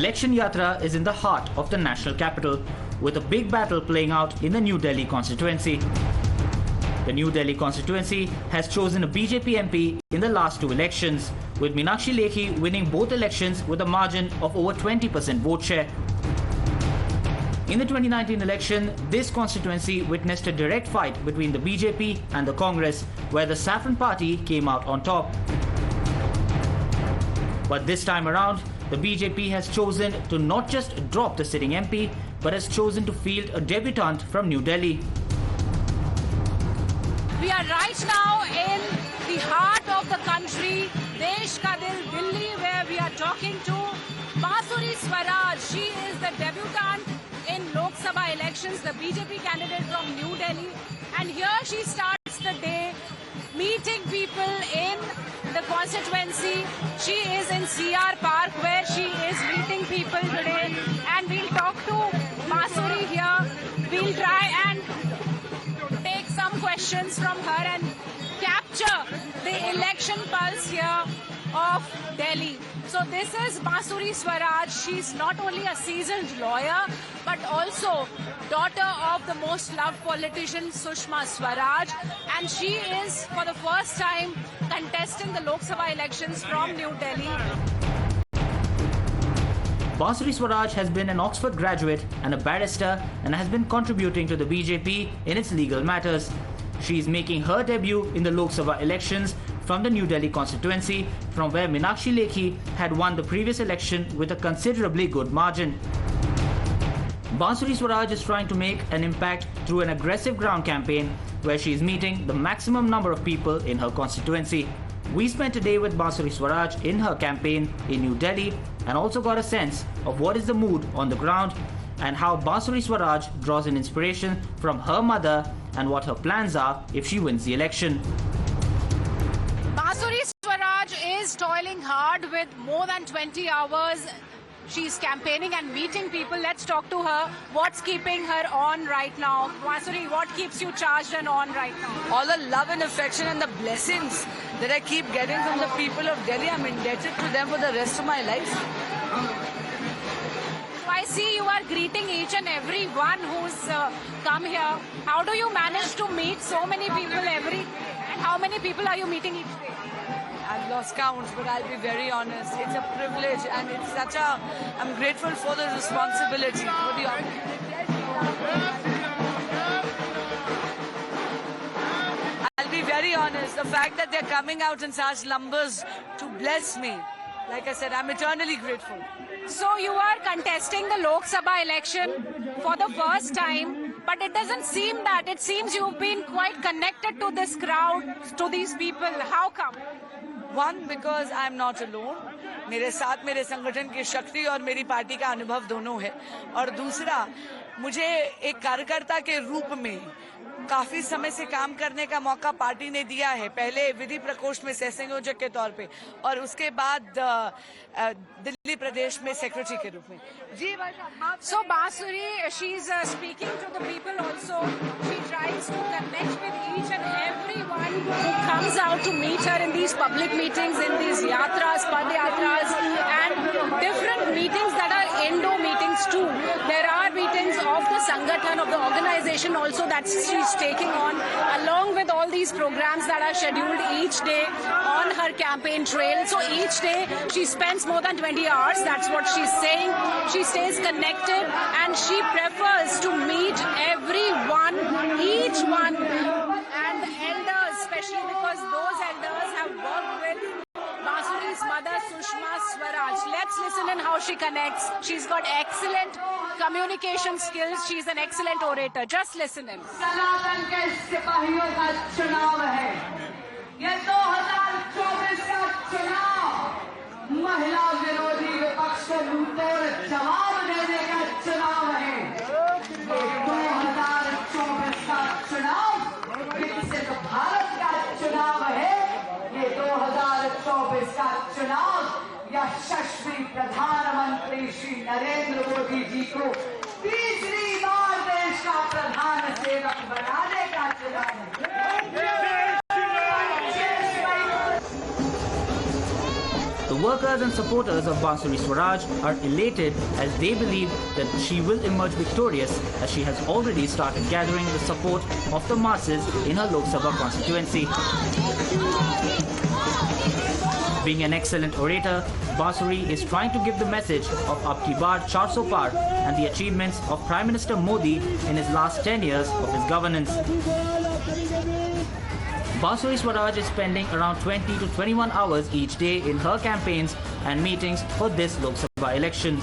election yatra is in the heart of the national capital, with a big battle playing out in the New Delhi constituency. The New Delhi constituency has chosen a BJP MP in the last two elections, with Meenakshi Lekhi winning both elections with a margin of over 20% vote share. In the 2019 election, this constituency witnessed a direct fight between the BJP and the Congress, where the Saffron Party came out on top. But this time around, the BJP has chosen to not just drop the sitting MP, but has chosen to field a debutante from New Delhi. We are right now in the heart of the country, Desh Ka Dil, Delhi, where we are talking to Basuri Swaraj. She is the debutante in Lok Sabha elections, the BJP candidate from New Delhi. And here she starts the day meeting people in the constituency. She is in CR Park, where she is meeting people today. And we'll talk to Basuri here. We'll try and take some questions from her and capture the election pulse here of Delhi. So this is Basuri Swaraj. She's not only a seasoned lawyer, but also daughter of the most loved politician Sushma Swaraj. And she is, for the first time, contesting the Lok Sabha elections from New Delhi. Basuri Swaraj has been an Oxford graduate and a barrister and has been contributing to the BJP in its legal matters. She is making her debut in the Lok Sabha elections from the New Delhi constituency, from where Meenakshi Lekhi had won the previous election with a considerably good margin. Basuri Swaraj is trying to make an impact through an aggressive ground campaign where she is meeting the maximum number of people in her constituency. We spent a day with Basuri Swaraj in her campaign in New Delhi and also got a sense of what is the mood on the ground and how Basuri Swaraj draws an inspiration from her mother and what her plans are if she wins the election. Basuri Swaraj is toiling hard with more than 20 hours. She's campaigning and meeting people. Let's talk to her. What's keeping her on right now? Basuri, what keeps you charged and on right now? All the love and affection and the blessings that I keep getting from the people of Delhi. I'm indebted to them for the rest of my life. So I see you are greeting each and every one who's come here. How do you manage to meet so many people every day? And how many people are you meeting each day? I've lost counts, but I'll be very honest. It's a privilege and it's such a... I'm grateful for the responsibility. For the I'll be very honest. The fact that they're coming out in such numbers to bless me, like I said, I'm eternally grateful. So you are contesting the Lok Sabha election for the first time, but it doesn't seem that. It seems you've been quite connected to this crowd, to these people. How come? One, because I'm not alone. मेरे साथ मेरे संगठन की शक्ति और मेरी party का अनुभव दोनों है. और दूसरा, मुझे एक कार्यकर्ता के रूप में काफी समय से काम करने का मौका पार्टी ने दिया है. पहले विधि प्रकोष्ठ में सह संयोजक के तौर पे और उसके बाद दिल्ली प्रदेश में सेक्रेटरी के रूप में. जी भाई साहब. So Basuri, she's speaking to the people also. She tries to connect with each and everyone who comes out to meet her in these public meetings, in these yatras, padayatras, and different meetings that are Indo meetings too. There are meetings of the Sangathan, of the organization also that she's taking on, along with all these programs that are scheduled each day on her campaign trail. So each day she spends more than 20 hours, that's what she's saying. She stays connected and she prefers to meet everyone, each one, and the elders especially, because those elders have worked with Basuri's mother Sushma Swaraj. Let's listen in how she connects. She's got excellent communication skills. She's an excellent orator. Just listen in. सनातन के सिपाहियों का चुनाव है. ये 2024 का चुनाव महिला विरोधी विपक्ष को मुंहतोड़ जवाब देने का चुनाव है. ये 2024 का चुनाव विकसित भारत का चुनाव है. ये 2024 का चुनाव यशस्वी प्रधानमंत्री श्री नरेंद्र मोदी जी को तीसरी बार देश का प्रधान सेवक बनाने का चुनाव है. तो workers and supporters of Bansuri Swaraj are elated as they believe that she will emerge victorious, as she has already started gathering the support of the masses in her Lok Sabha constituency. Being an excellent orator, Bansuri is trying to give the message of Ab Ki Baar 400 Par and the achievements of Prime Minister Modi in his last 10 years of his governance. Bansuri Swaraj is spending around 20 to 21 hours each day in her campaigns and meetings for this Lok Sabha election.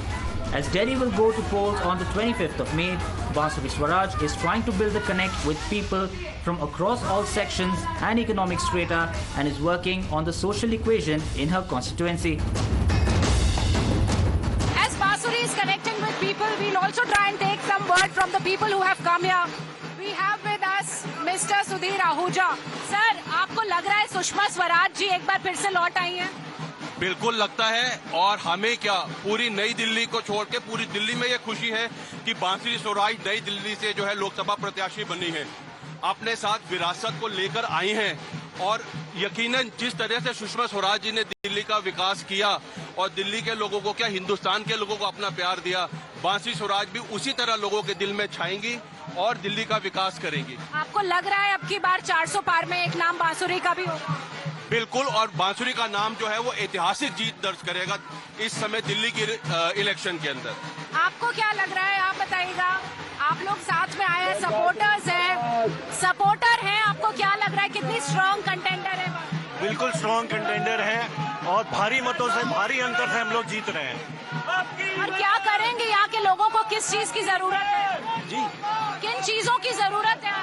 As Delhi will go to polls on the 25th of May, Bansuri Swaraj is trying to build a connect with people from across all sections and economic strata and is working on the social equation in her constituency. As Bansuri is connecting with people, we'll also try and take some word from the people who have come here. We have with us Mr. Sudhir Ahuja. Sir, आपको लग रहा है सुषमा स्वराज जी एक बार फिर से लौट आई हैं? बिल्कुल लगता है, और हमें क्या, पूरी नई दिल्ली को छोड़ के पूरी दिल्ली में ये खुशी है कि बांसुरी स्वराज नई दिल्ली से जो है लोकसभा प्रत्याशी बनी है, अपने साथ विरासत को लेकर आई हैं। और यकीनन जिस तरह से सुषमा स्वराज जी ने दिल्ली का विकास किया और दिल्ली के लोगों को क्या, हिंदुस्तान के लोगों को अपना प्यार दिया, बांसुरी स्वराज भी उसी तरह लोगों के दिल में छाएंगी और दिल्ली का विकास करेंगी। आपको लग रहा है अब की बार 400 पार में एक नाम बांसुरी का भी होगा? बिल्कुल, और बांसुरी का नाम जो है वो ऐतिहासिक जीत दर्ज करेगा इस समय दिल्ली की इलेक्शन के अंदर। आपको क्या लग रहा है, आप बताइएगा। आप लोग साथ में आए हैं, सपोर्टर्स हैं, सपोर्टर हैं, आपको क्या लग रहा है कितनी स्ट्रॉन्ग कंटेंडर है? बिल्कुल स्ट्रॉन्ग कंटेंडर है और भारी मतों से, भारी अंतर से हम लोग जीत रहे हैं। और क्या करेंगे, यहाँ के लोगों को किस चीज की जरूरत है जी? किन चीजों की जरूरत है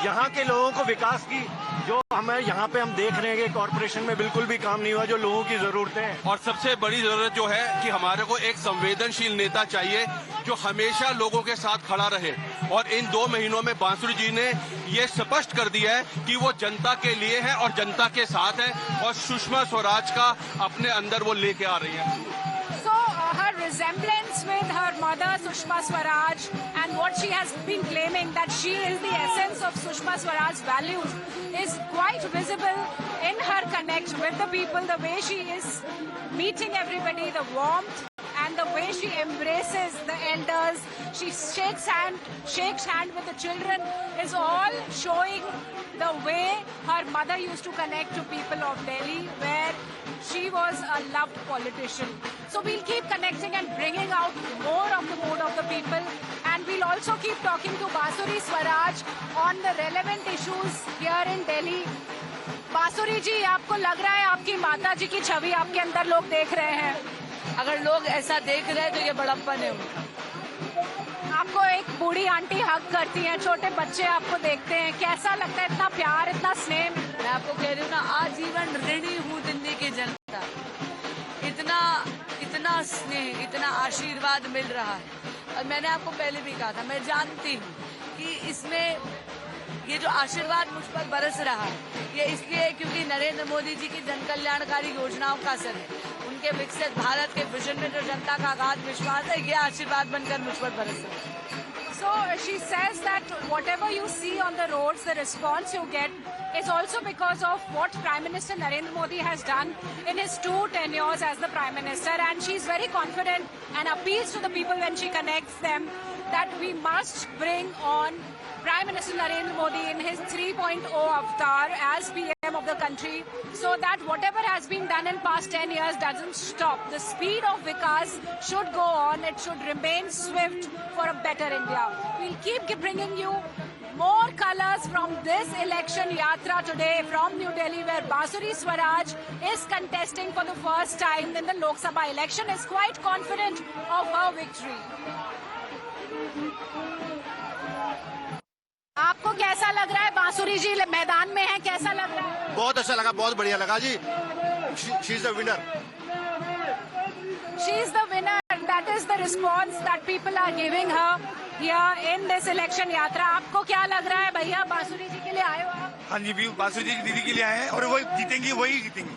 यहाँ के लोगों को? विकास की, जो हमें यहाँ पे हम देख रहे हैं कि कॉर्पोरेशन में बिल्कुल भी काम नहीं हुआ, जो लोगों की जरूरतें हैं। और सबसे बड़ी जरूरत जो है कि हमारे को एक संवेदनशील नेता चाहिए जो हमेशा लोगों के साथ खड़ा रहे, और इन 2 महीनों में बांसुरी जी ने ये स्पष्ट कर दिया है कि वो जनता के लिए है और जनता के साथ है, और सुषमा स्वराज का अपने अंदर वो लेके आ रही है। her resemblance with her mother Sushma Swaraj and what she has been claiming that she is the essence of Sushma Swaraj's values is quite visible in her connect with the people, the way she is meeting everybody, the warmth and the way she embraces the elders, she shakes hand with the children, is all showing the way her mother used to connect to people of Delhi, where she was a loved politician. So we'll keep connecting and bringing out more of the mood of the people, and we'll also keep talking to Bansuri Swaraj on the relevant issues here in Delhi. बांसुरी जी, आपको लग रहा है आपकी माता जी की छवि आपके अंदर लोग देख रहे हैं? अगर लोग ऐसा देख रहे हैं तो ये बड़प्पन है उनका। आपको एक बूढ़ी आंटी हक करती हैं, छोटे बच्चे आपको देखते हैं, कैसा लगता है? इतना प्यार, इतना स्नेह। मैं आपको कह रही हूँ ना, आजीवन ऋणी हूँ दिल्ली की जनता। इतना स्नेह, इतना आशीर्वाद मिल रहा है। और मैंने आपको पहले भी कहा था, मैं जानती हूँ कि इसमें ये जो आशीर्वाद मुझ पर बरस रहा है, ये इसलिए है क्योंकि नरेंद्र मोदी जी की जन कल्याणकारी योजनाओं का असर है। उनके विकसित भारत के विजन में जो जनता का अगाध विश्वास है, ये आशीर्वाद बनकर मुझ पर बरस रहा है। So she says that whatever you see on the roads, the response you get is also because of what Prime Minister Narendra Modi has done in his 2 tenures as the Prime Minister, and she's very confident and appeals to the people when she connects them that we must bring on Prime Minister Narendra Modi in his 3.0 avatar as PM of the country, so that whatever has been done in past 10 years doesn't stop. The speed of Vikas should go on. It should remain swift for a better India. We'll keep bringing you more colors from this election yatra today from New Delhi, where Bansuri Swaraj is contesting for the first time in the Lok Sabha election, is quite confident of her victory. आपको कैसा लग रहा है? बांसुरी जी मैदान में है, कैसा लग रहा है? बहुत अच्छा लगा, बहुत बढ़िया लगा जी। She is the winner. She is the winner. That is the response that people are giving her here in this election yatra. आपको क्या लग रहा है भैया? बांसुरी जी के लिए आए हो आप? हाँ जी, बांसुरी जी की दीदी के लिए आए हैं और वही जीतेंगी, वही जीतेंगी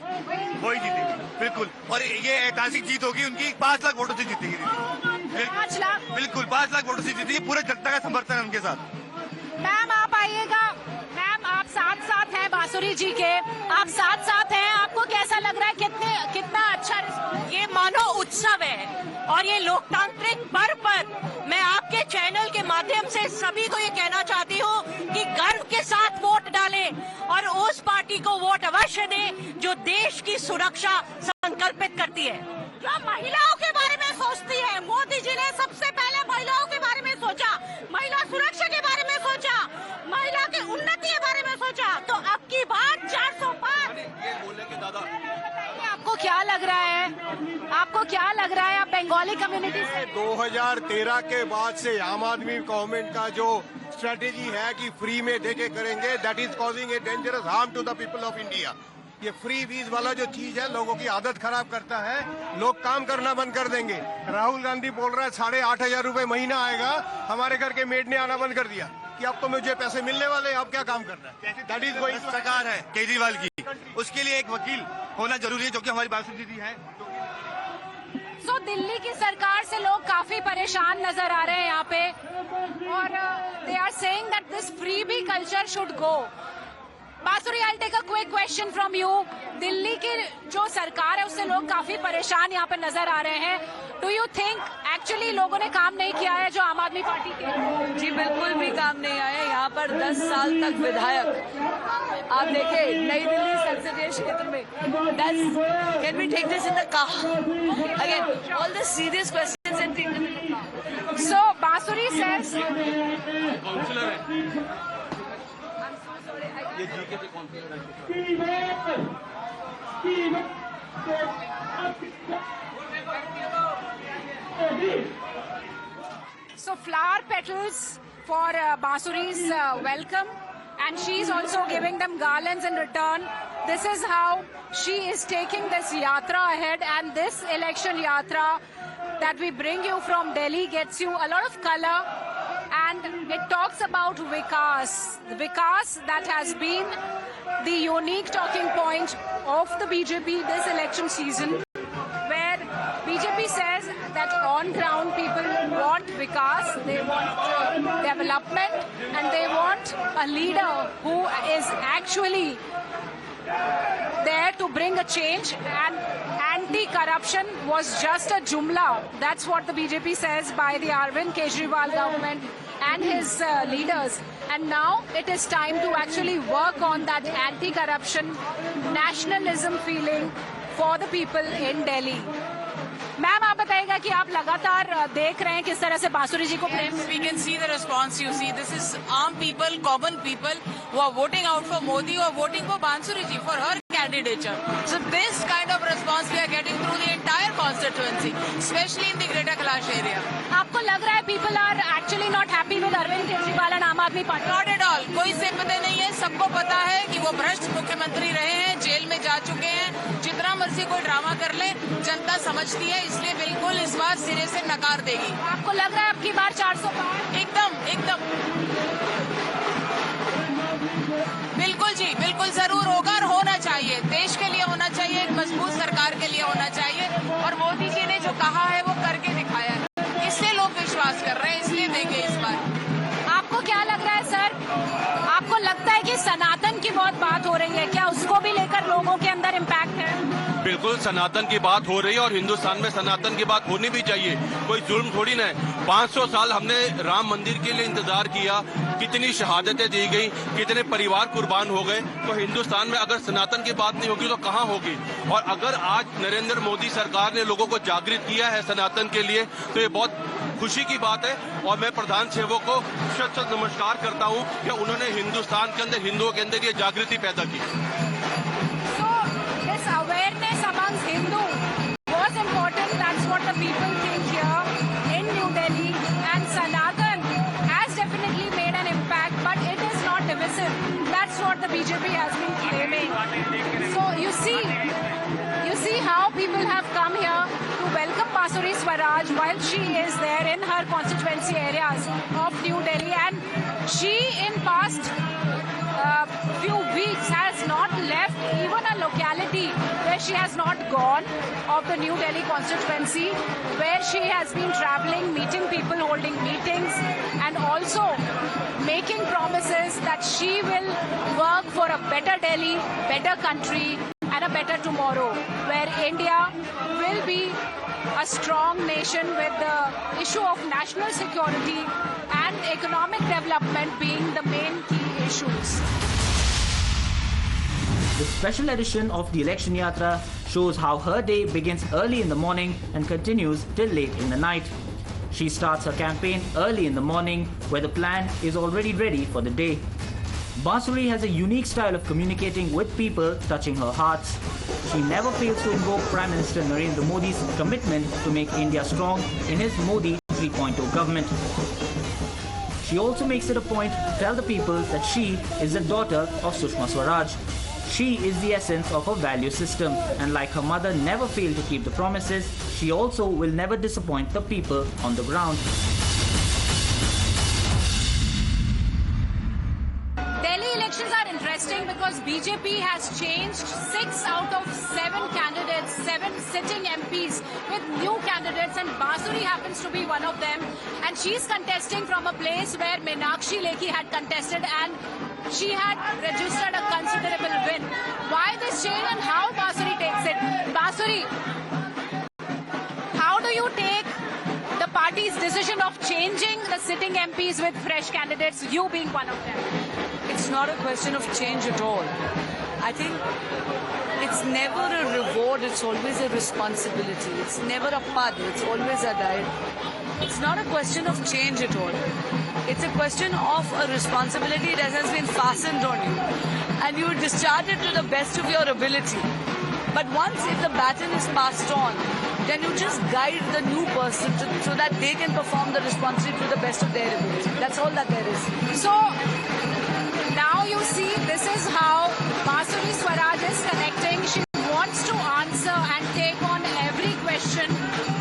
बिल्कुल। और ये ऐतिहासिक जीत होगी उनकी, 5 लाख वोटों से जीतेंगी दीदी। 5 लाख? बिल्कुल 5 लाख वोटों से जीतेगी, पूरे जनता का समर्थन है उनके साथ। मैम आप आइएगा। मैम आप साथ हैं बांसुरी जी के, आप साथ हैं। आपको आपको कैसा लग रहा है, कितना अच्छा? ये मानो उत्सव है और ये लोकतांत्रिक पर्व पर मैं आपके चैनल के माध्यम से सभी को ये कहना चाहती हूँ कि गर्व के साथ वोट डालें और उस पार्टी को वोट अवश्य दें जो देश की सुरक्षा संकल्पित करती है, जो महिलाओं के बारे में सोचती है। मोदी जी ने सबसे पहले महिलाओं के बारे में सोचा, महिला सुरक्षा के बारे में सोचा, महिला की उन्नति के बारे में सोचा। तो अब की बात 400 पार। ये बोले कि दादा आपको क्या लग रहा है, आपको क्या लग रहा है? आप बंगाली कम्युनिटी से 2013 के बाद से आम आदमी गवर्नमेंट का जो स्ट्रेटेजी है कि फ्री में देके करेंगे, that is causing a dangerous harm to the people of India. ये फ्री वीज वाला जो चीज है लोगों की आदत खराब करता है, लोग काम करना बंद कर देंगे। राहुल गांधी बोल रहा है 8,500 रुपए महीना आएगा, हमारे घर के मेड ने आना बंद कर दिया कि अब तो मुझे पैसे मिलने वाले, अब क्या काम करना है। दैट इज वही सरकार है केजरीवाल की, उसके लिए एक वकील होना जरूरी है जो कि हमारी बासु दीदी है। सो दिल्ली की सरकार से लोग काफी परेशान नजर आ रहे हैं यहाँ पे, और they are saying that this freebie culture should go. Bansuri, I take a quick question from you. Delhi की जो सरकार है उससे लोग काफी परेशान यहाँ पे नजर आ रहे हैं। डू यू थिंक एक्चुअली लोगों ने काम नहीं किया है जो आम आदमी पार्टी के? जी बिल्कुल भी काम नहीं आया। यहाँ पर 10 साल तक विधायक, आप देखें नई दिल्ली संसदीय क्षेत्र में 10, can we take this in the car again, all the serious questions and things. So Bansuri says counsellor है, ये जीके से काउंसलर है। So flower petals for Basuri's welcome, and she's also giving them garlands in return. This is how she is taking this yatra ahead, and this election yatra that we bring you from Delhi gets you a lot of color, and it talks about Vikas. The Vikas that has been the unique talking point of the BJP this election season, where BJP says that on ground people want Vikas, they want development, and they want a leader who is actually there to bring a change, and anti-corruption was just a jumla. That's what the BJP says by the Arvind Kejriwal government and his leaders. And now it is time to actually work on that anti-corruption nationalism feeling for the people in Delhi. Ma'am आप बताइएगा कि आप लगातार देख रहे हैं किस तरह से बांसुरी जी को प्रेम। We can see the response. You see, this is armed people, common people who are voting out for Modi or voting for Bansuri ji for her candidature. So this kind of response we are getting through the entire constituency, especially in the Greater Kailash area. आपको लग रहा है people are actually not happy with Arvind Kejriwal and आम आदमी party? Not at all. कोई sympathy नहीं है। सबको पता है कि वो भ्रष्ट मुख्यमंत्री रहे हैं, जेल में जा चुके हैं। जितना मर्जी कोई ड्रामा कर ले, जनता समझती है, इसलिए बिल्कुल इस बार सिरे से नकार देगी। आपको लग रहा है अब की बार 400 पार? एकदम बिल्कुल जी, बिल्कुल जरूर होगा और होना चाहिए। देश के लिए होना चाहिए, एक मजबूत सरकार के लिए होना चाहिए, और मोदी जी ने जो कहा है वो करके दिखाया है, इसलिए लोग विश्वास कर रहे हैं, इसलिए देंगे इस बार। आपको क्या लग रहा है सर, आपको लगता है कि सनातन की बहुत बात हो रही है, क्या उसको भी लेकर लोगों के अंदर इम्पैक्ट है? बिल्कुल सनातन की बात हो रही है, और हिंदुस्तान में सनातन की बात होनी भी चाहिए। कोई जुल्म थोड़ी ना है। 500 साल हमने राम मंदिर के लिए इंतजार किया, कितनी शहादतें दी गई, कितने परिवार कुर्बान हो गए। तो हिंदुस्तान में अगर सनातन की बात नहीं होगी तो कहाँ होगी? और अगर आज नरेंद्र मोदी सरकार ने लोगों को जागृत किया है सनातन के लिए, तो ये बहुत खुशी की बात है। और मैं प्रधान सेवक को शत नमस्कार करता हूँ कि उन्होंने हिंदुस्तान के अंदर, हिंदुओं के अंदर ये जागृति पैदा की। Awareness amongst Hindu was important. That's what the people think here in New Delhi. And Sanatan has definitely made an impact, but it is not divisive. That's what the BJP has been claiming. So you see how people have come here to welcome Basuri Swaraj while she is there in her constituency areas of New Delhi. And she in past few weeks has not left even a locality where she has not gone of the New Delhi constituency, where she has been traveling, meeting people, holding meetings, and also making promises that she will work for a better Delhi, better country, and a better tomorrow where India will be a strong nation with the issue of national security and economic development being the main key issues. The special edition of the Election Yatra shows how her day begins early in the morning and continues till late in the night. She starts her campaign early in the morning where the plan is already ready for the day. Bansuri has a unique style of communicating with people, touching her hearts. She never fails to invoke Prime Minister Narendra Modi's commitment to make India strong in his Modi 3.0 government. She also makes it a point to tell the people that she is the daughter of Sushma Swaraj. She is the essence of her value system, and like her mother never failed to keep the promises, she also will never disappoint the people on the ground. Delhi elections are interesting because BJP has changed 6 out of 7 candidates, 7 sitting MPs with new candidates, and Bansuri happens to be one of them. And she's contesting from a place where Meenakshi Lekhi had contested and she had registered a considerable win. Why this change and how Bansuri takes it? Bansuri, how do you take the party's decision of changing the sitting MPs with fresh candidates, you being one of them? It's not a question of change at all. I think it's never a reward, it's always a responsibility. It's never a pad, it's always a diet. It's not a question of change at all. It's a question of a responsibility that has been fastened on you. And you discharge it to the best of your ability. But once if the baton is passed on, then you just guide the new person so that they can perform the responsibility to the best of their ability. That's all that there is. So now you see this is how Bansuri Swaraj is connecting. She wants to answer and take on every question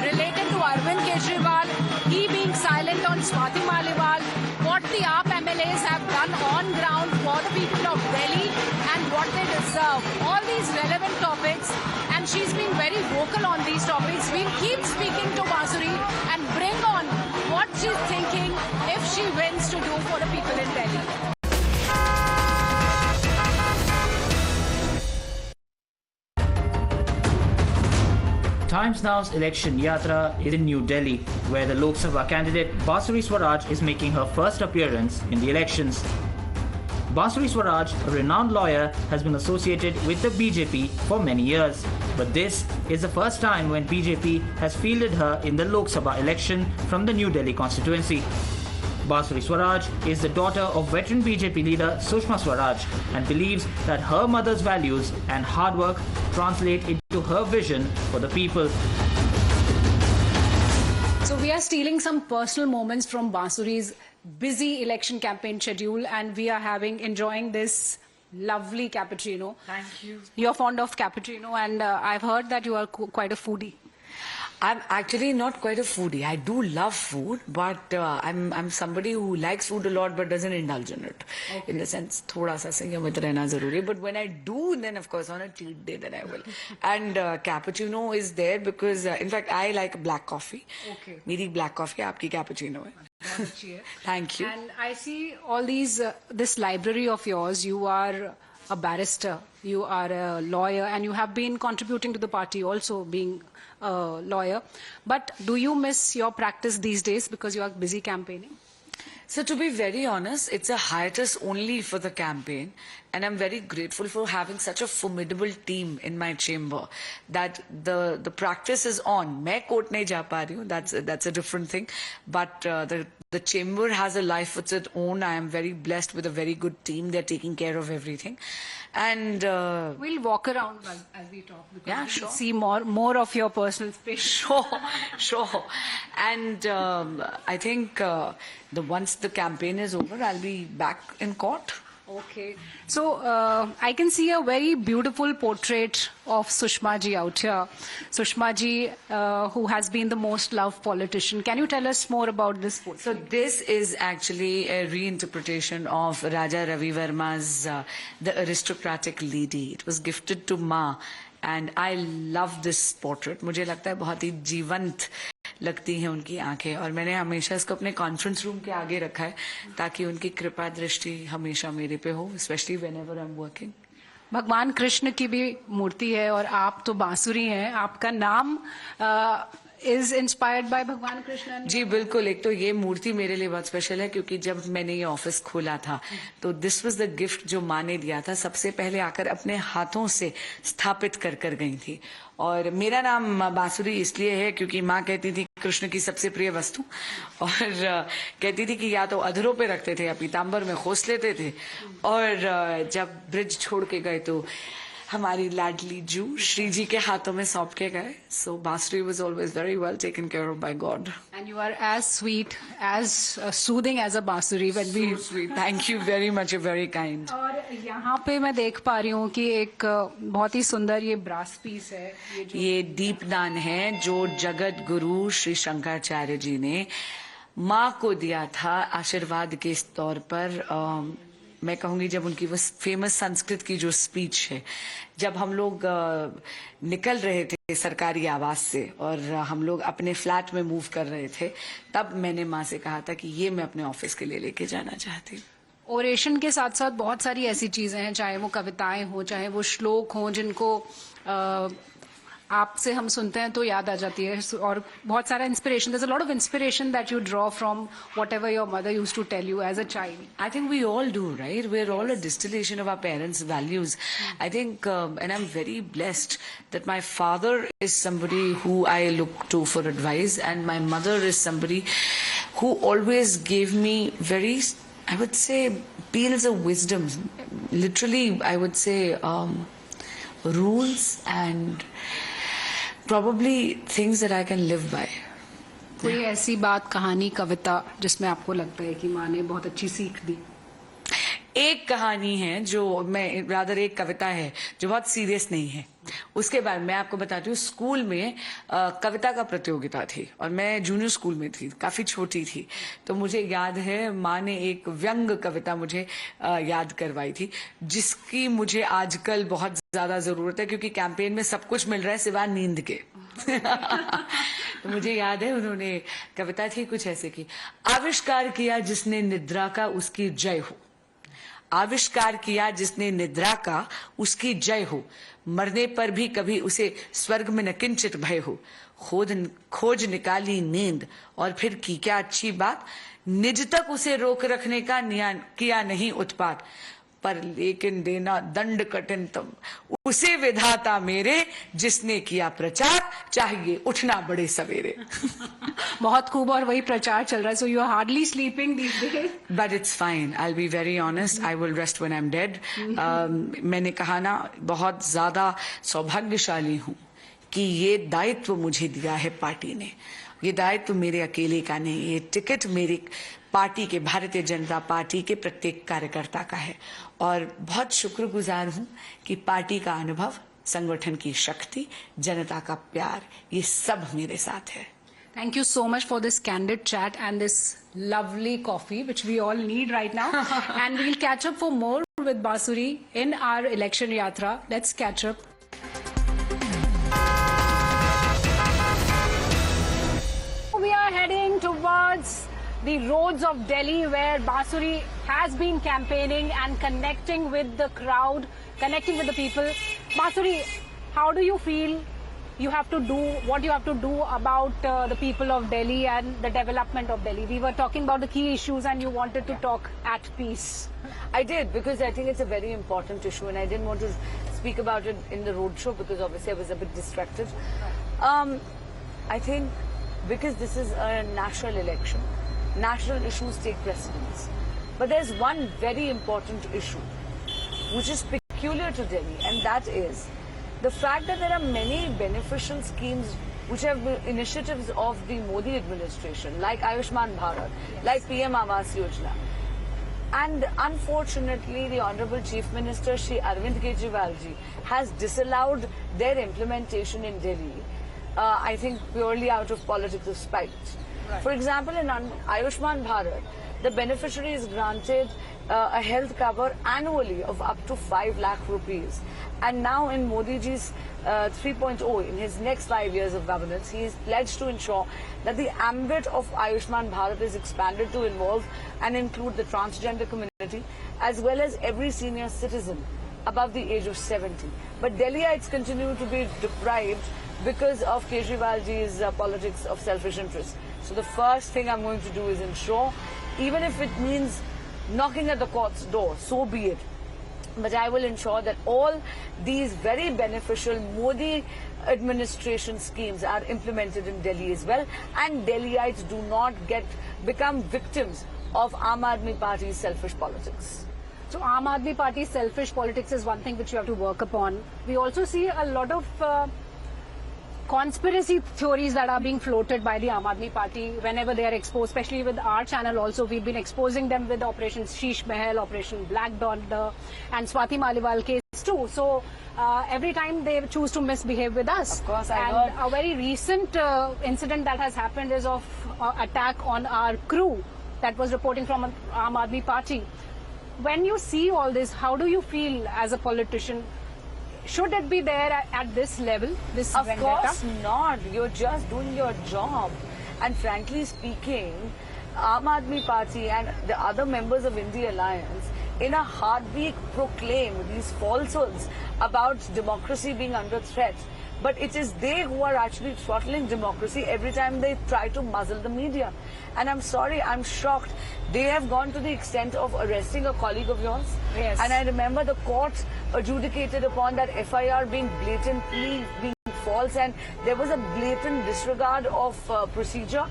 related to Arvind Kejriwal, he being silent on Swati Maliwal, what the AAP MLAs have done on ground for the people of Delhi and what they deserve. All these relevant topics, and she's been very vocal on these topics. We'll keep speaking to Bansuri and bring on what she's thinking if she wins to do for the people in Delhi. Times Now's Election Yatra is in New Delhi, where the Lok Sabha candidate Bansuri Swaraj is making her first appearance in the elections. Bansuri Swaraj, a renowned lawyer, has been associated with the BJP for many years. But this is the first time when BJP has fielded her in the Lok Sabha election from the New Delhi constituency. Bansuri Swaraj is the daughter of veteran BJP leader Sushma Swaraj and believes that her mother's values and hard work translate into her vision for the people. So we are stealing some personal moments from Bansuri's busy election campaign schedule, and we are enjoying this lovely cappuccino. Thank you. You're fond of cappuccino, and I've heard that you are quite a foodie. I'm actually not quite a foodie. I do love food, but I'm somebody who likes food a lot but doesn't indulge in it. Okay. In the sense, thoda sa संयमित रहना ज़रूरी. But when I do, then of course on a cheat day, then I will. And cappuccino is there because, in fact, I like black coffee. Okay. मेरी black coffee, आपकी cappuccino है. Thank you. And I see all these, this library of yours. You are a barrister, you are a lawyer, and you have been contributing to the party also being a lawyer. But do you miss your practice these days because you are busy campaigning? So to be very honest, it's a hiatus only for the campaign, and I'm very grateful for having such a formidable team in my chamber that the practice is on. मैं court नहीं जा पा रही हूँ, that's a different thing, but the chamber has a life of its own. I am very blessed with a very good team. They're taking care of everything, and we'll walk around as we talk because yeah, we sure. see more of your personal space. Sure. And I think once the campaign is over, I'll be back in court. Okay. So I can see a very beautiful portrait of Sushma ji out here. Sushma ji, who has been the most loved politician. Can you tell us more about this portrait? So this is actually a reinterpretation of Raja Ravi Verma's The Aristocratic Lady. It was gifted to Ma. And I love this portrait. मुझे लगता है बहुत ही जीवंत लगती हैं उनकी आंखें, और मैंने हमेशा इसको अपने कॉन्फ्रेंस रूम के आगे रखा है ताकि उनकी कृपा दृष्टि हमेशा मेरे पे हो, especially whenever I'm working. भगवान कृष्ण की भी मूर्ति है और आप तो बांसुरी हैं, आपका नाम इज इंस्पायर्ड बाय भगवान कृष्ण। जी बिल्कुल, एक तो ये मूर्ति मेरे लिए बहुत स्पेशल है क्योंकि जब मैंने ये ऑफिस खोला था तो दिस वाज द गिफ्ट जो माँ ने दिया था, सबसे पहले आकर अपने हाथों से स्थापित कर गई थी। और मेरा नाम बांसुरी इसलिए है क्योंकि माँ कहती थी कृष्ण की सबसे प्रिय वस्तु, और कहती थी कि या तो अधरों पे रखते थे या पीताम्बर में खोस लेते थे, और जब ब्रिज छोड़ के गए तो हमारी लाडली जू श्री जी के हाथों में सौंप के गए। So Bansuri was always very well taken care of by God. And you are as sweet as soothing as a Bansuri when we sweet. Thank you very much, very kind. और यहाँ पे मैं देख पा रही हूँ कि एक बहुत ही सुंदर ये ब्रास पीस है, ये दीपदान है जो जगत गुरु श्री शंकराचार्य जी ने माँ को दिया था आशीर्वाद के तौर पर। मैं कहूंगी जब उनकी वो फेमस संस्कृत की जो स्पीच है, जब हम लोग निकल रहे थे सरकारी आवास से और हम लोग अपने फ्लैट में मूव कर रहे थे, तब मैंने माँ से कहा था कि ये मैं अपने ऑफिस के लिए लेके जाना चाहती हूँ। ओरेशन के साथ साथ बहुत सारी ऐसी चीजें हैं, चाहे वो कविताएं हो, चाहे वो श्लोक हो, जिनको आपसे हम सुनते हैं तो याद आ जाती है, और बहुत सारा inspiration, there's a lot of inspiration that you draw from whatever your mother used to tell you as a child. I think we all do, right? We're all a distillation of our parents' values. I think, and I'm very blessed that my father is somebody who I look to for advice, and my mother is somebody who always gave me very, I would say, pearls of wisdom. Literally, I would say, rules and probably things that I can live by. कोई ऐसी बात, कहानी, कविता जिसमें आपको लगता है कि माँ ने बहुत अच्छी सीख दी? एक कहानी है जो मैं रादर एक कविता है जो बहुत सीरियस नहीं है, उसके बाद मैं आपको बताती हूँ। स्कूल में कविता का प्रतियोगिता थी और मैं जूनियर स्कूल में थी, काफी छोटी थी, तो मुझे याद है माँ ने एक व्यंग कविता मुझे याद करवाई थी, जिसकी मुझे आजकल बहुत ज्यादा जरूरत है क्योंकि कैंपेन में सब कुछ मिल रहा है सिवाय नींद के। तो मुझे याद है उन्होंने कविता थी कुछ ऐसे की, आविष्कार किया जिसने निद्रा का उसकी जय हो, आविष्कार किया जिसने निद्रा का उसकी जय हो, मरने पर भी कभी उसे स्वर्ग में न किंचित भय हो, खोज निकाली नींद और फिर की क्या अच्छी बात, निज तक उसे रोक रखने का किया नहीं उत्पात, पर लेकिन देना दंड कठिन तम, उसे विधाता मेरे जिसने किया प्रचार, चाहिए उठना बड़े सवेरे। बहुत खूब, और वही प्रचार चल रहा है, so you are hardly sleeping these days. But it's fine, I will be very honest, I will rest when I am dead. मैंने कहा ना, बहुत ज्यादा सौभाग्यशाली हूँ कि ये दायित्व मुझे दिया है पार्टी ने। ये दायित्व मेरे अकेले का नहीं, ये टिकट मेरी पार्टी के, भारतीय जनता पार्टी के प्रत्येक कार्यकर्ता का है, और बहुत शुक्रगुजार हूँ कि पार्टी का अनुभव, संगठन की शक्ति, जनता का प्यार, ये सब मेरे साथ है। Thank you so much for this candid chat and this lovely coffee, which we all need right now. And we'll catch up for more with Bansuri in our election yatra. Let's catch up. We are heading towards the roads of Delhi, where Bansuri has been campaigning and connecting with the crowd, connecting with the people. Bansuri, how do you feel you have to do, what you have to do about the people of Delhi and the development of Delhi? We were talking about the key issues and you wanted to talk at peace. I did, because I think it's a very important issue, and I didn't want to speak about it in the roadshow because obviously I was a bit distracted. I think because this is a national election, national issues take precedence. But there's one very important issue which is peculiar to Delhi, and that is the fact that there are many beneficial schemes which have been initiatives of the Modi administration, like Ayushman Bharat, like PM Awas Yojana. And unfortunately, the Honorable Chief Minister, Shri Arvind Kejriwal ji, has disallowed their implementation in Delhi, I think purely out of political spite. Right. For example, in Ayushman Bharat, the beneficiary is granted a health cover annually of up to 5 lakh rupees. And now in Modi ji's 3.0, in his next 5 years of governance, he is pledged to ensure that the ambit of Ayushman Bharat is expanded to involve and include the transgender community as well as every senior citizen above the age of 70. But Delhiites continue to be deprived because of Kejriwalji's politics of selfish interest. So the first thing I'm going to do is ensure, even if it means knocking at the court's door, so be it. But I will ensure that all these very beneficial Modi administration schemes are implemented in Delhi as well, and Delhiites do not become victims of Aam Aadmi Party's selfish politics. So Aam Aadmi Party's selfish politics is one thing which you have to work upon. We also see a lot of conspiracy theories that are being floated by the Aam Aadmi Party whenever they are exposed, especially with our channel also. We've been exposing them with Operation Sheesh Mahal, Operation Black Dollar and Swati Maliwal case too. So every time they choose to misbehave with us. Of course, and a very recent incident that has happened is of attack on our crew that was reporting from Aam Aadmi Party. When you see all this, how do you feel as a politician? Should it be there at this level, this Of vendetta? course not. You're just doing your job. And frankly speaking, Aam Aadmi Party and the other members of India Alliance in a heartbeat proclaim these falsehoods about democracy being under threat. But it is they who are actually throttling democracy every time they try to muzzle the media. And I'm sorry, I'm shocked. They have gone to the extent of arresting a colleague of yours. Yes. And I remember the court adjudicated upon that FIR being blatantly being false, and there was a blatant disregard of procedure.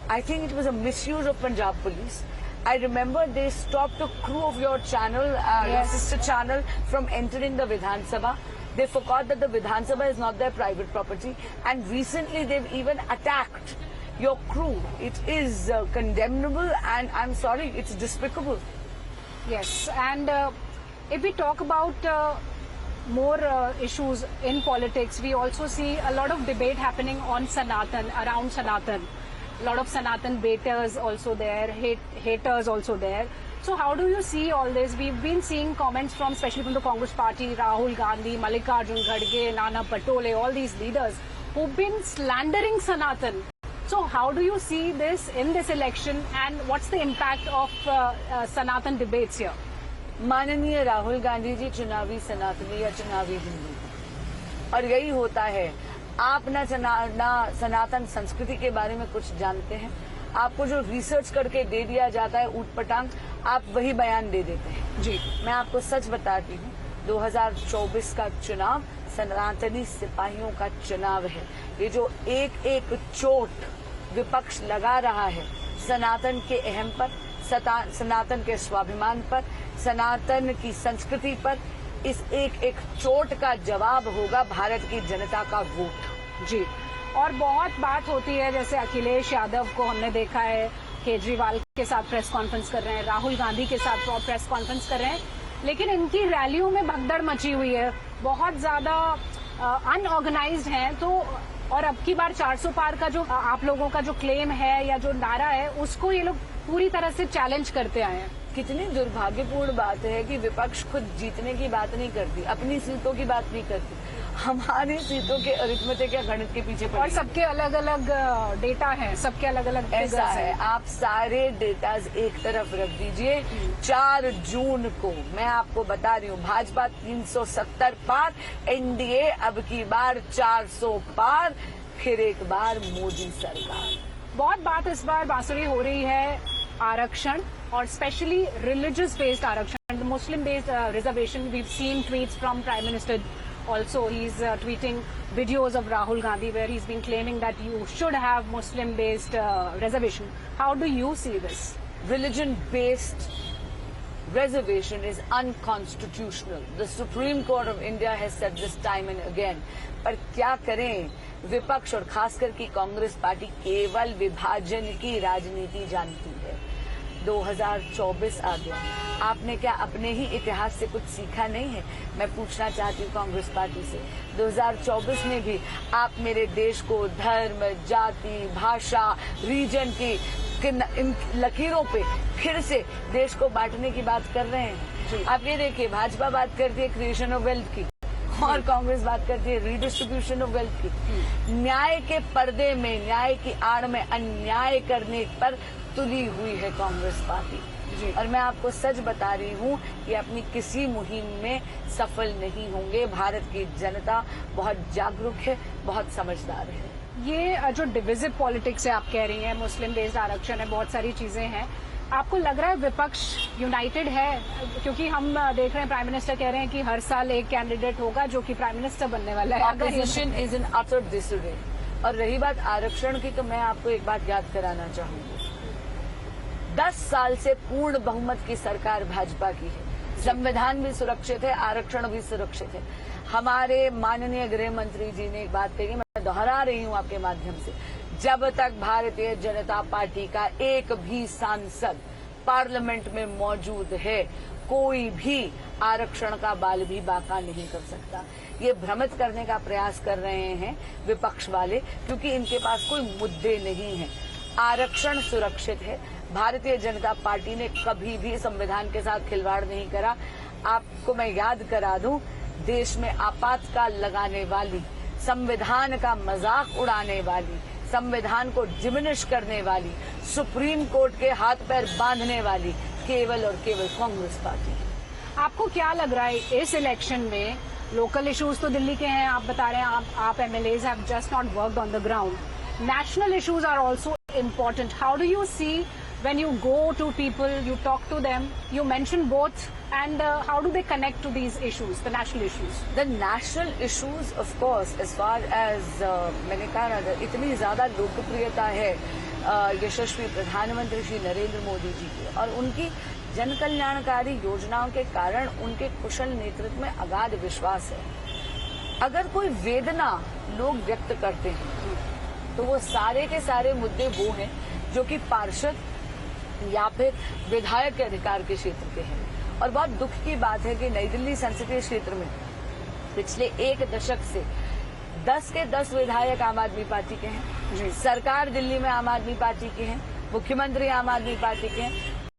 I think it was a misuse of Punjab Police. I remember they stopped a crew of your channel, your sister channel, from entering the Vidhan Sabha. They forgot that the Vidhan Sabha is not their private property, and recently they've even attacked your crew. It is condemnable, and I'm sorry, it's despicable. Yes, and if we talk about more issues in politics, we also see a lot of debate happening on Sanatan, around Sanatan. A lot of Sanatan baiters also there, haters also there. So how do you see all this? We've been seeing comments from, especially from the Congress Party, Rahul Gandhi, Mallikarjun Kharge, Nana Patole, all these leaders who've been slandering Sanatan. So how do you see this in this election, and what's the impact of Sanatan debates here? माननीय राहुल गांधी जी चुनावी सनातनी या चुनावी हिंदू, और यही होता है। आप ना सनातन संस्कृति के बारे में कुछ जानते हैं। आपको जो रिसर्च करके दे दिया जाता है ऊटपटांग, आप वही बयान दे देते हैं। जी, मैं आपको सच बताती हूँ, 2024 का चुनाव सनातनी सिपाहियों का चुनाव है। ये जो एक एक चोट विपक्ष लगा रहा है सनातन के अहम पर, सनातन के स्वाभिमान पर, सनातन की संस्कृति पर, इस एक एक चोट का जवाब होगा भारत की जनता का वोट। जी, और बहुत बात होती है, जैसे अखिलेश यादव को हमने देखा है केजरीवाल के साथ प्रेस कॉन्फ्रेंस कर रहे हैं, राहुल गांधी के साथ प्रेस कॉन्फ्रेंस कर रहे हैं, लेकिन इनकी रैलियों में भगदड़ मची हुई है, बहुत ज्यादा अनऑर्गेनाइज्ड हैं। तो और अब की बार 400 पार का जो आप लोगों का जो क्लेम है या जो नारा है, उसको ये लोग पूरी तरह से चैलेंज करते आए हैं। कितनी दुर्भाग्यपूर्ण बात है कि विपक्ष खुद जीतने की बात नहीं करती, अपनी सीटों की बात नहीं करती, हमारी सीटों के अरिथमेटिक या गणित के पीछे पड़ी। और सबके अलग अलग डेटा है, सबके अलग अलग ऐसा है। आप सारे डेटाज एक तरफ रख दीजिए। 4 जून को मैं आपको बता रही हूँ, भाजपा 370 पार, एनडीए अब की बार 400 पार, फिर एक बार मोदी सरकार। बहुत बात इस बार बांसुरी हो रही है आरक्षण, और स्पेशली रिलीजियस बेस्ड आरक्षण, Muslim based reservation. We have seen tweets from prime minister also. He's tweeting videos of Rahul Gandhi where he's been claiming that you should have Muslim based reservation. How do you see this? Religion based reservation is unconstitutional. The Supreme Court of India has said this time and again. पर क्या करें, विपक्ष और खासकर की Congress party केवल विभाजन की राजनीति जानती है। 2024 आ गया, आपने क्या अपने ही इतिहास से कुछ सीखा नहीं है? मैं पूछना चाहती हूँ कांग्रेस पार्टी से, 2024 में भी आप मेरे देश को धर्म, जाति, भाषा, रीजन की इन लकीरों पे फिर से देश को बांटने की बात कर रहे हैं। आप ये देखिए, भाजपा बात करती है क्रिएशन ऑफ वेल्थ की, और कांग्रेस बात करती है रीडिस्ट्रीब्यूशन ऑफ वेल्थ की। न्याय के पर्दे में, न्याय की आड़ में अन्याय करने पर तुली हुई है कांग्रेस पार्टी। और मैं आपको सच बता रही हूँ कि अपनी किसी मुहिम में सफल नहीं होंगे। भारत की जनता बहुत जागरूक है, बहुत समझदार है। ये जो डिविजिव पॉलिटिक्स है आप कह रही हैं, मुस्लिम बेस्ड आरक्षण है, बहुत सारी चीजें हैं, आपको लग रहा है विपक्ष यूनाइटेड है? क्योंकि हम देख रहे हैं प्राइम मिनिस्टर कह रहे हैं कि हर साल एक कैंडिडेट होगा जो कि प्राइम मिनिस्टर बनने वाला है। Opposition is in utter disorder. और रही बात आरक्षण की, तो मैं आपको एक बात याद कराना चाहूंगी। 10 साल से पूर्ण बहुमत की सरकार भाजपा की है। संविधान भी सुरक्षित है, आरक्षण भी सुरक्षित है। हमारे माननीय गृह मंत्री जी ने एक बात कही, मैं दोहरा रही हूं आपके माध्यम से, जब तक भारतीय जनता पार्टी का एक भी सांसद पार्लियामेंट में मौजूद है, कोई भी आरक्षण का बाल भी बाका नहीं कर सकता। ये भ्रमित करने का प्रयास कर रहे हैं विपक्ष वाले, क्योंकि इनके पास कोई मुद्दे नहीं है। आरक्षण सुरक्षित है। भारतीय जनता पार्टी ने कभी भी संविधान के साथ खिलवाड़ नहीं करा। आपको मैं याद करा दूं, देश में आपातकाल लगाने वाली, संविधान का मजाक उड़ाने वाली, संविधान को डिमिनिश करने वाली, सुप्रीम कोर्ट के हाथ पैर बांधने वाली केवल और केवल कांग्रेस पार्टी। आपको क्या लग रहा है इस इलेक्शन में? लोकल इश्यूज तो दिल्ली के हैं, आप बता रहे हैं, आप MLAs have just not worked on the ground. National issues are also important. How do you see when you go to people, you talk to them, you mention both, and how do they connect to these issues, the national issues? The national issues, of course, as far as मैंने कहा ना, इतनी ज्यादा लोकप्रियता है यशस्वी प्रधानमंत्री श्री नरेंद्र मोदी जी की, और उनकी जन कल्याणकारी योजनाओं के कारण उनके कुशल नेतृत्व में अगाध विश्वास है। अगर कोई वेदना लोग व्यक्त करते हैं तो वो सारे के सारे मुद्दे वो हैं जो कि पार्षद या फिर विधायक के अधिकार के क्षेत्र के हैं। और बहुत दुख की बात है कि नई दिल्ली संसदीय क्षेत्र में पिछले एक दशक से 10 के 10 विधायक आम आदमी पार्टी के हैं। सरकार दिल्ली में आम आदमी पार्टी के हैं, मुख्यमंत्री आम आदमी पार्टी के हैं,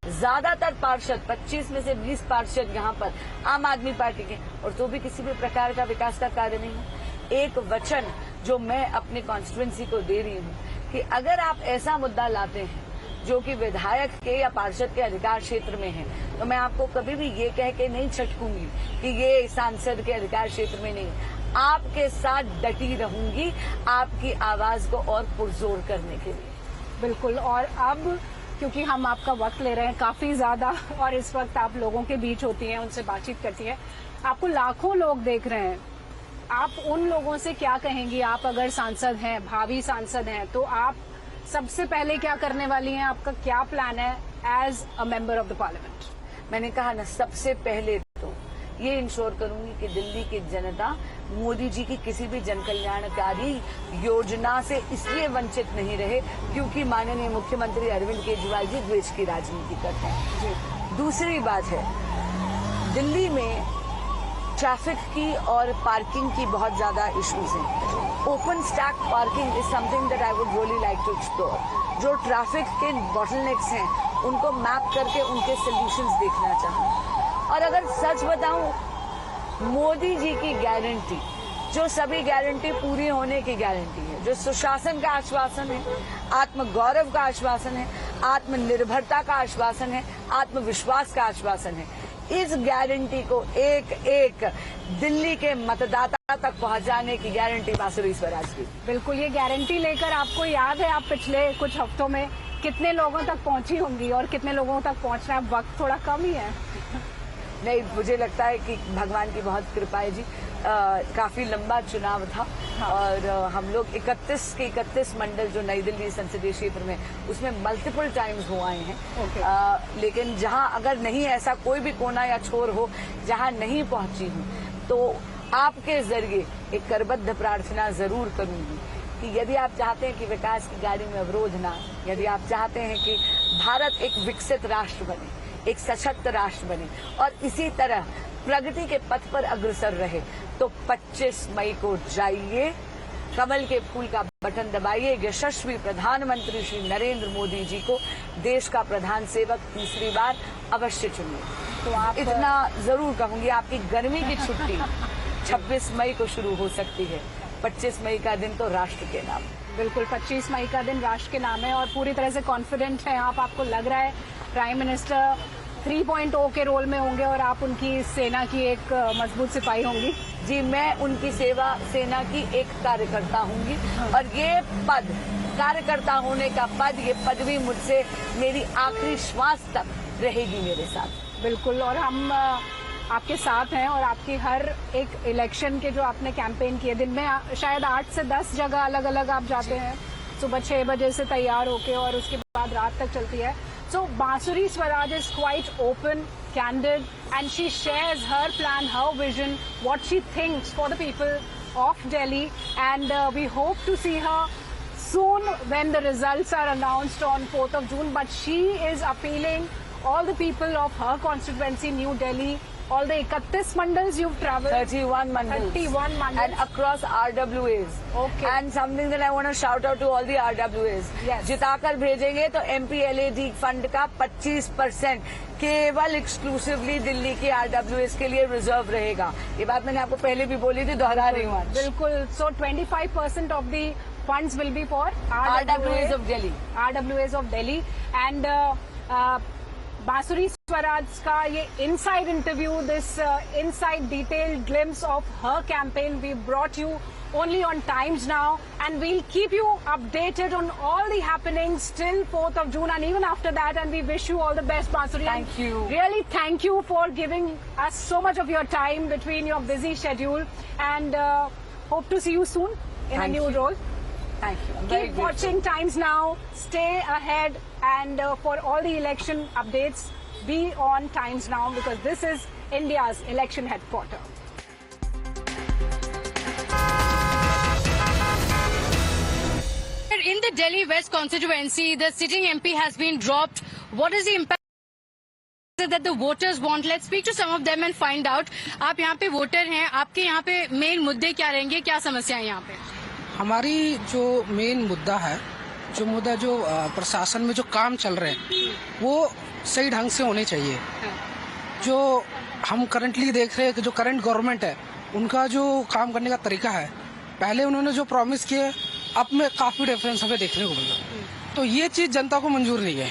ज्यादातर पार्षद 25 में से 20 पार्षद यहाँ पर आम आदमी पार्टी के, और तो भी किसी भी प्रकार का विकास का कार्य नहीं है। एक वचन जो मैं अपने कॉन्स्टिट्यूएंसी को दे रही हूँ कि अगर आप ऐसा मुद्दा लाते हैं जो कि विधायक के या पार्षद के अधिकार क्षेत्र में है, तो मैं आपको कभी भी ये कह के नहीं छटकूंगी कि ये सांसद के अधिकार क्षेत्र में नहीं। आपके साथ डटी रहूंगी आपकी आवाज को और पुरजोर करने के लिए। बिल्कुल। और अब क्योंकि हम आपका वक्त ले रहे हैं काफी ज्यादा, और इस वक्त आप लोगों के बीच होती हैं, उनसे बातचीत करती हैं, आपको लाखों लोग देख रहे हैं, आप उन लोगों से क्या कहेंगी? आप अगर सांसद हैं, भावी सांसद हैं, तो आप सबसे पहले क्या करने वाली हैं? आपका क्या प्लान है as a member of the parliament? मैंने कहा ना, सबसे पहले तो ये इंश्योर करूंगी कि दिल्ली की जनता मोदी जी की किसी भी जन कल्याणकारी योजना से इसलिए वंचित नहीं रहे क्योंकि माननीय मुख्यमंत्री अरविंद केजरीवाल जी द्वेष की राजनीति करते हैं। दूसरी बात है, दिल्ली में ट्रैफिक की और पार्किंग की बहुत ज्यादा इश्यूज हैं। Open stack parking is something that I would really like to explore. जो ट्रैफिक के बॉटलनेक्स हैं उनको मैप करके उनके सॉल्यूशंस देखना चाहूँ। और अगर सच बताऊं, मोदी जी की गारंटी, जो सभी गारंटी पूरी होने की गारंटी है, जो सुशासन का आश्वासन है, आत्मगौरव का आश्वासन है, आत्मनिर्भरता का आश्वासन है, आत्मविश्वास का आश्वासन है, इस गारंटी को एक एक दिल्ली के मतदाता तक पहुंचाने की गारंटी बांसुरी स्वराज की। बिल्कुल। ये गारंटी लेकर आपको याद है आप पिछले कुछ हफ्तों में कितने लोगों तक पहुंची होंगी और कितने लोगों तक पहुंचना है? वक्त थोड़ा कम ही है। नहीं, मुझे लगता है कि भगवान की बहुत कृपा है जी। काफी लंबा चुनाव था। हाँ। और हम लोग 31 के 31 मंडल जो नई दिल्ली संसदीय क्षेत्र में, उसमें मल्टीपल टाइम्स हो आए हैं। लेकिन जहां अगर नहीं ऐसा कोई भी कोना या छोर हो जहां नहीं पहुंची हूं, तो आपके जरिए एक करबद्ध प्रार्थना जरूर करूंगी कि यदि आप चाहते हैं कि विकास की गाड़ी में अवरोध ना, यदि आप चाहते हैं कि भारत एक विकसित राष्ट्र बने, एक सशक्त राष्ट्र बने और इसी तरह प्रगति के पथ पर अग्रसर रहे, तो 25 मई को जाइए, कमल के फूल का बटन दबाइए, यशस्वी प्रधानमंत्री श्री नरेंद्र मोदी जी को देश का प्रधान सेवक तीसरी बार अवश्य चुनिए। तो आप इतना जरूर कहूंगी, आपकी गर्मी की छुट्टी 26 मई को शुरू हो सकती है। 25 मई का दिन तो राष्ट्र के नाम। बिल्कुल, 25 मई का दिन राष्ट्र के नाम है और पूरी तरह से कॉन्फिडेंट है आप। आपको लग रहा है प्राइम मिनिस्टर 3.0 के रोल में होंगे और आप उनकी सेना की एक मजबूत सिपाही होंगी। जी, मैं उनकी सेना की एक कार्यकर्ता होंगी और ये पद, कार्यकर्ता होने का पद, ये पदवी मुझसे मेरी आखिरी श्वास तक रहेगी मेरे साथ। बिल्कुल, और हम आपके साथ हैं और आपकी हर एक इलेक्शन के जो आपने कैंपेन किए, दिन में शायद 8 से 10 जगह अलग अलग आप जाते हैं, सुबह 6 बजे से तैयार होके और उसके बाद रात तक चलती है। So Basuri Swaraj is quite open, candid, and she shares her plan, her vision, what she thinks for the people of Delhi, and we hope to see her soon when the results are announced on 4th of June. But she is appealing all the people of her constituency, New Delhi, all the 31 mandals you've traveled. 31 mandals. 31 mandals. And across RWAs. Okay. And something that I want to shout out to all the RWAs. Yes. जिताकर भेजेंगे तो MPLAD fund का 25% केवल exclusively Delhi के RWAs के लिए reserve रहेगा। ये बात मैंने आपको पहले भी बोली थी, दोहरा रही हूँ। बिल्कुल। So 25% of the funds will be for RWAs of Delhi. RWAs of Delhi. And Basuri Swaraj का ये inside interview, this inside detailed glimpse of her campaign we brought you only on Times Now, and we'll keep you updated on all the happenings till 4th of June and even after that, and we wish you all the best, Basuri. Thank you. Really thank you for giving us so much of your time between your busy schedule, and hope to see you soon in a new role. Thank you. Keep watching Times Now. Stay ahead, and for all the election updates, be on Times Now, because this is India's election headquarters. In the Delhi West constituency, the sitting MP has been dropped. What is the impact that the voters want? Let's speak to some of them and find out. आप यहाँ पे voter हैं, आपके यहाँ पे main मुद्दे क्या रहेंगे, क्या समस्या है यहाँ पे? हमारी जो मेन मुद्दा है, जो प्रशासन में जो काम चल रहे हैं वो सही ढंग से होने चाहिए। जो हम करंटली देख रहे हैं कि जो करंट गवर्नमेंट है उनका जो काम करने का तरीका है, पहले उन्होंने जो प्रॉमिस किए अब में काफी डिफरेंस हमें देखने को मिला। तो ये चीज जनता को मंजूर नहीं है,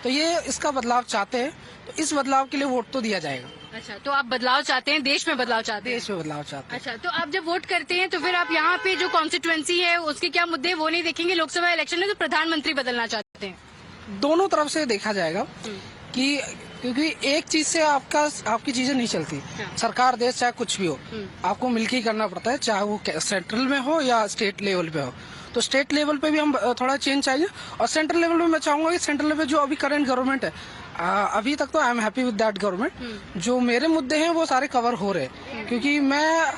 तो ये इसका बदलाव चाहते हैं, तो इस बदलाव के लिए वोट तो दिया जाएगा। अच्छा, तो आप बदलाव चाहते हैं, देश में बदलाव चाहते हैं? देश में बदलाव चाहते हैं। अच्छा, तो आप जब वोट करते हैं तो फिर आप यहाँ पे जो कॉन्स्टिट्यूएंसी है उसके क्या मुद्दे हैं वो नहीं देखेंगे? लोकसभा इलेक्शन में तो प्रधानमंत्री बदलना चाहते हैं। दोनों तरफ से देखा जाएगा कि क्योंकि एक चीज से आपकी चीजें नहीं चलती। सरकार देश चाहे कुछ भी हो, आपको मिलकर ही करना पड़ता है, चाहे वो सेंट्रल में हो या स्टेट लेवल पे हो। तो स्टेट लेवल पे भी हम थोड़ा चेंज चाहिए, और सेंट्रल लेवल में मैं चाहूंगा कि सेंट्रल लेवल जो अभी करंट गवर्नमेंट है, अभी तक तो I am happy with that government. जो मेरे मुद्दे हैं वो सारे कवर हो रहे हैं, क्योंकि मैं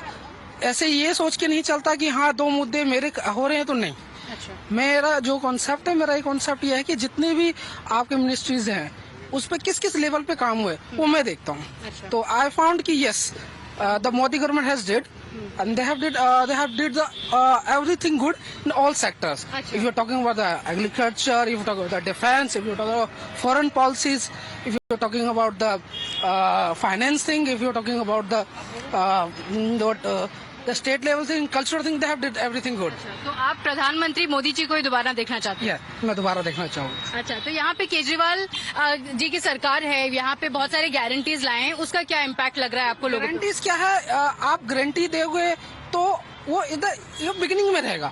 ऐसे ये सोच के नहीं चलता कि हाँ 2 मुद्दे मेरे हो रहे हैं तो नहीं। अच्छा। मेरा जो कॉन्सेप्ट है, मेरा एक कॉन्सेप्ट ये है कि जितने भी आपके मिनिस्ट्रीज हैं उस पर किस लेवल पे काम हुए वो मैं देखता हूँ। अच्छा। तो आई फाउंड कि yes the Modi government has did and they have did the everything good in all sectors. Achha. If you're talking about the agriculture, if you're talking about the defense, if you're talking about foreign policies, if you're talking about the financing, if you're talking about the state level thing, cultural thing, they have did everything good. तो आप प्रधानमंत्री मोदी जी को ही दोबारा देखना चाहते हैं? मैं दोबारा देखना चाहूँगा। अच्छा, तो यहाँ पे केजरीवाल जी की सरकार है, यहाँ पे बहुत सारे गारंटीज लाए हैं, उसका क्या इम्पैक्ट लग रहा है आपको? लोगों को गारंटीज क्या है? आप गारंटी दोगे तो वो इधर बिगिनिंग में रहेगा।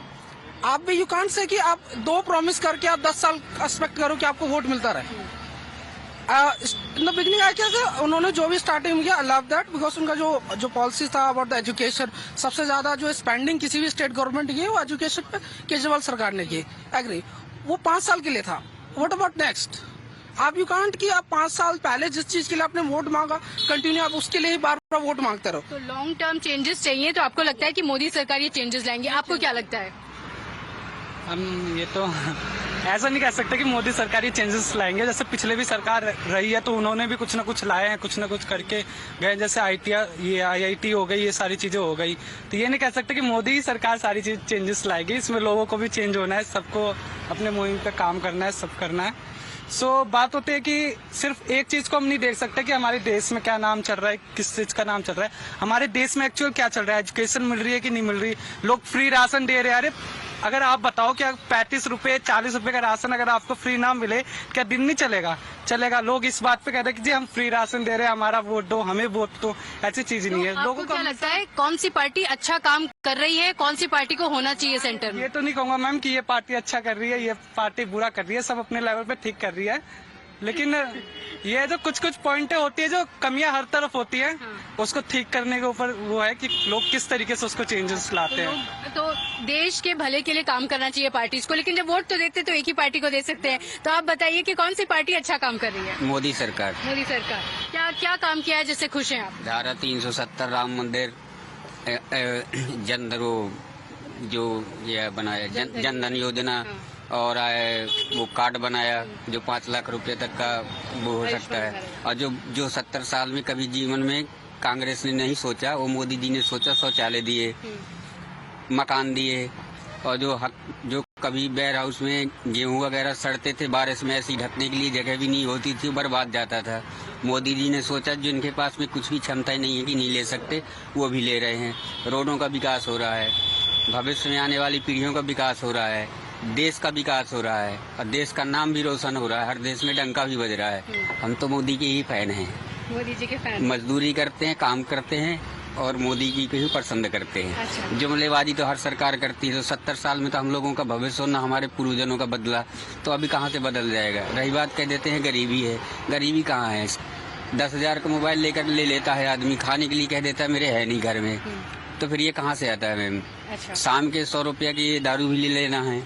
आप भी यू कांट से कि आप 2 प्रॉमिस करके आप 10 साल एक्सपेक्ट करो कि आपको वोट मिलता रहे। इन द बिगिनिंग आया क्या, उन्होंने जो भी स्टार्टिंग किया, आई लव दैट, बिकॉज उनका जो पॉलिसी था अबाउट द एजुकेशन, सबसे ज्यादा जो स्पेंडिंग किसी भी स्टेट गवर्नमेंट की है वो एजुकेशन पे केजरीवाल सरकार ने की। एग्री, वो 5 साल के लिए था। What about next? आप यू कांट कि आप 5 साल पहले जिस चीज के लिए आपने वोट मांगा कंटिन्यू आप उसके लिए ही बार वोट मांगते रहो। तो लॉन्ग टर्म चेंजेस चाहिए, तो आपको लगता है कि मोदी सरकार ये चेंजेस लाएंगे? आपको क्या लगता है? हम ये तो ऐसा नहीं कह सकते कि मोदी सरकार ये चेंजेस लाएंगे। जैसे पिछले भी सरकार रही है तो उन्होंने भी कुछ ना कुछ लाए हैं, कुछ ना कुछ करके गए। जैसे IIT हो गई, ये सारी चीजें हो गई। तो ये नहीं कह सकते कि मोदी सरकार सारी चीज चेंजेस लाएगी। इसमें लोगों को भी चेंज होना है, सबको अपने मुहिम पे काम करना है, सब करना है। बात होती है कि सिर्फ एक चीज को हम नहीं देख सकते कि हमारे देश में क्या नाम चल रहा है, किस चीज का नाम चल रहा है। हमारे देश में एक्चुअल क्या चल रहा है, एजुकेशन मिल रही है कि नहीं मिल रही, लोग फ्री राशन दे रहे हैं। अरे अगर आप बताओ कि 35 रुपए 40 रुपए का राशन अगर आपको फ्री ना मिले, क्या दिन नहीं चलेगा? लोग इस बात पे कहते हैं कि जी हम फ्री राशन दे रहे हैं, हमारा वोट दो, हमें वोट दो। ऐसी चीज नहीं है। तो लोगों को क्या लगता है कौन सी पार्टी अच्छा काम कर रही है, कौन सी पार्टी को होना चाहिए सेंटर में? ये तो नहीं कहूंगा मैम कि ये पार्टी अच्छा कर रही है, ये पार्टी बुरा कर रही है, सब अपने लेवल पे ठीक कर रही है। लेकिन ये जो कुछ पॉइंटें होती है, जो कमियां हर तरफ होती है, उसको ठीक करने के ऊपर वो है कि लोग किस तरीके से उसको चेंजेस लाते हैं। तो देश के भले के लिए काम करना चाहिए पार्टीज को, लेकिन जब वोट तो देते तो एक ही पार्टी को दे सकते हैं। तो आप बताइए कि कौन सी पार्टी अच्छा काम कर रही है? मोदी सरकार। मोदी सरकार क्या काम किया है जिससे खुश हैं आप? धारा 370, राम मंदिर, जनधन जो ये बनाया, जनधन योजना, और वो कार्ड बनाया जो 5 लाख रुपए तक का वो हो सकता है। और जो 70 साल में कभी जीवन में कांग्रेस ने नहीं सोचा, वो मोदी जी ने सोचा। शौचालय दिए, मकान दिए, और जो कभी वेयर हाउस में गेहूं वगैरह सड़ते थे बारिश में, ऐसी ढकने के लिए जगह भी नहीं होती थी, बर्बाद जाता था। मोदी जी ने सोचा जिनके पास में कुछ भी क्षमता नहीं है कि नहीं ले सकते, वो भी ले रहे हैं। रोडों का विकास हो रहा है, भविष्य में आने वाली पीढ़ियों का विकास हो रहा है, देश का विकास हो रहा है, और देश का नाम भी रोशन हो रहा है। हर देश में डंका भी बज रहा है। हम तो मोदी के ही फैन हैं। मोदी जी के फैन। मजदूरी करते हैं, काम करते हैं, और मोदी जी को ही पसंद करते हैं। अच्छा। जुमलेबाजी तो हर सरकार करती है। तो 70 साल में तो हम लोगों का भविष्य होना, हमारे पूर्वजनों का बदला, तो अभी कहाँ से बदल जाएगा? रही बात, कह देते हैं गरीबी है। गरीबी कहाँ है? 10,000 का मोबाइल ले लेता है आदमी, खाने के लिए कह देता है मेरे है नहीं घर में, तो फिर ये कहाँ से आता है मैम? अच्छा। शाम के 100 रुपया की दारू भी ले लेना है,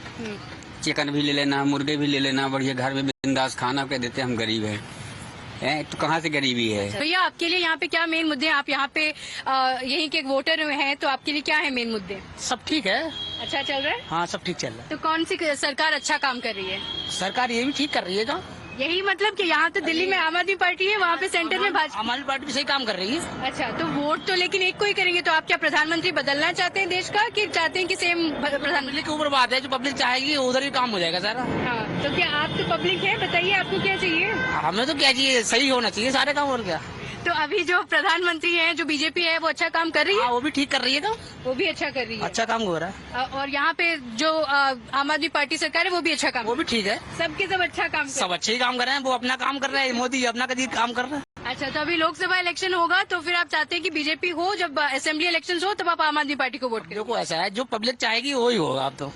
चिकन भी ले लेना है, मुर्गे भी ले लेना, बढ़िया घर में बिंदास खाना, कह देते हैं हम गरीब हैं। तो कहाँ से गरीबी है? भैया आपके लिए यहाँ पे क्या मेन मुद्दे हैं? आप यहाँ पे यहीं के एक वोटर हैं, तो आपके लिए क्या है मेन मुद्दे? सब ठीक है। अच्छा चल रहा है? हाँ, सब ठीक चल रहा है। तो कौन सी सरकार अच्छा काम कर रही है? सरकार ये भी ठीक कर रही है। तो यही मतलब कि यहाँ तो दिल्ली में आम आदमी पार्टी है, वहाँ पे सेंटर में भाजपा। आम आदमी पार्टी भी सही काम कर रही है। अच्छा, तो वोट तो लेकिन एक को ही करेंगे। तो आप क्या प्रधानमंत्री बदलना चाहते हैं देश का, कि चाहते हैं कि सेम प्रधानमंत्री के ऊपर बात है? जो पब्लिक चाहेगी उधर ही काम हो जाएगा सारा। हाँ, तो क्या आप तो पब्लिक है, बताइए आपको क्या चाहिए? हमें तो क्या चाहिए, सही होना चाहिए सारे काम, और क्या। तो अभी जो प्रधानमंत्री है, जो बीजेपी है, वो अच्छा काम कर रही है? वो भी ठीक कर रही है। वो भी अच्छा कर रही है, अच्छा काम हो रहा है। और यहाँ पे जो आम आदमी पार्टी सरकार है, वो भी अच्छा काम, वो भी ठीक है। सबके सब अच्छा काम, सब अच्छे ही काम कर रहे हैं। वो अपना काम कर रहे हैं, मोदी अपना कभी काम कर रहे हैं। अच्छा, तो अभी लोकसभा इलेक्शन होगा, तो फिर आप चाहते हैं कि बीजेपी हो, जब असेंबली इलेक्शन हो तब आप आम आदमी पार्टी को वोट करें? देखो ऐसा है, जो पब्लिक चाहेगी वही होगा। आप तो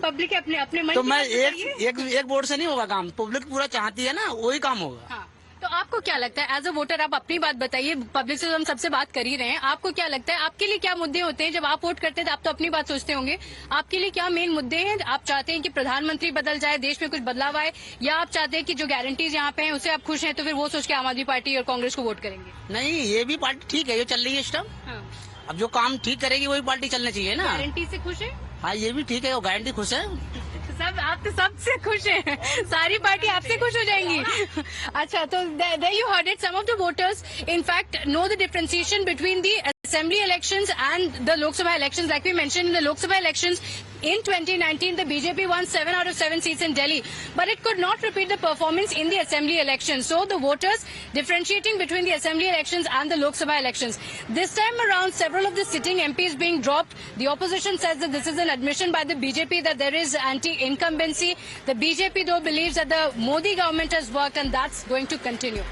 पब्लिक अपने मन तो मैं एक वोट से नहीं होगा काम, पब्लिक पूरा चाहती है ना, वही काम होगा। हाँ, तो आपको क्या लगता है एज अ वोटर, आप अपनी बात बताइए, पब्लिक से तो हम सबसे बात कर ही रहे हैं, आपको क्या लगता है आपके लिए क्या मुद्दे होते हैं जब आप वोट करते हैं? तो आप तो अपनी बात सोचते होंगे, आपके लिए क्या मेन मुद्दे हैं? आप चाहते हैं कि प्रधानमंत्री बदल जाए, देश में कुछ बदलाव आए, या आप चाहते हैं कि जो गारंटीज यहाँ पे हैं उससे आप खुश हैं, तो फिर वो सोच के आम आदमी पार्टी और कांग्रेस को वोट करेंगे? नहीं, ये भी पार्टी ठीक है, ये चल रही है इस टाइम। अब जो काम ठीक करेगी वही पार्टी चलनी चाहिए ना। गारंटी से खुश है? हाँ, ये भी ठीक है, वो गारंटी खुश है। सब आप तो सबसे खुश हैं, सारी पार्टी आपसे खुश हो जाएंगी। अच्छा, तो there you heard it. Some of the voters, in fact, know the differentiation between the assembly elections and the Lok Sabha elections. Like we mentioned, in the Lok Sabha elections in 2019, the BJP won 7 out of 7 seats in Delhi, but it could not repeat the performance in the assembly elections. So the voters differentiating between the assembly elections and the Lok Sabha elections. This time around, several of the sitting MPs being dropped. The opposition says that this is an admission by the BJP that there is anti-incumbency. The BJP though believes that the Modi government has worked and that's going to continue.